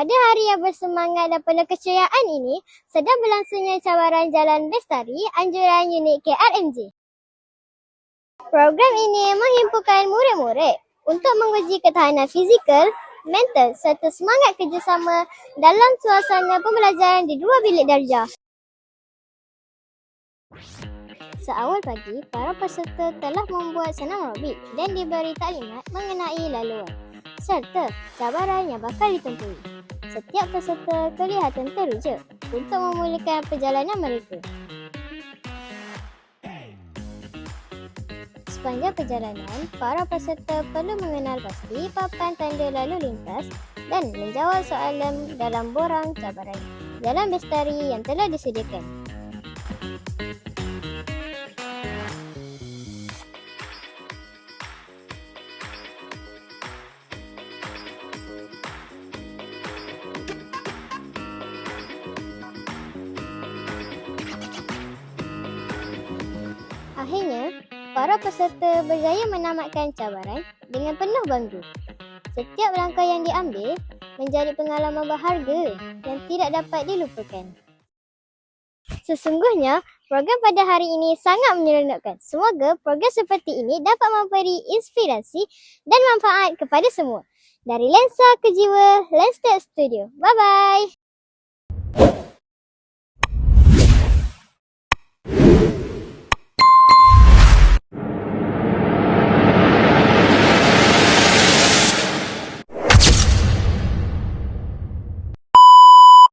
Pada hari yang bersemangat dan penuh keceriaan ini, sedang berlangsungnya cabaran Jalan Bestari Anjuran Unit KRMJ. Program ini menghimpunkan murid-murid untuk menguji ketahanan fizikal, mental serta semangat kerjasama dalam suasana pembelajaran di dua bilik darjah. Seawal pagi, para peserta telah membuat senam aerobik dan diberi taklimat mengenai laluan serta cabaran yang bakal ditempuhi. Setiap peserta kelihatan teruja untuk memulakan perjalanan mereka. Sepanjang perjalanan, para peserta perlu mengenal pasti papan tanda lalu lintas dan menjawab soalan dalam borang cabaran Jalan Bestari yang telah disediakan. Akhirnya, para peserta berjaya menamatkan cabaran dengan penuh bangga. Setiap langkah yang diambil menjadi pengalaman berharga yang tidak dapat dilupakan. Sesungguhnya, program pada hari ini sangat menyeronokkan. Semoga program seperti ini dapat memberi inspirasi dan manfaat kepada semua. Dari Lensa ke Jiwa, Lenstep Studio. Bye-bye!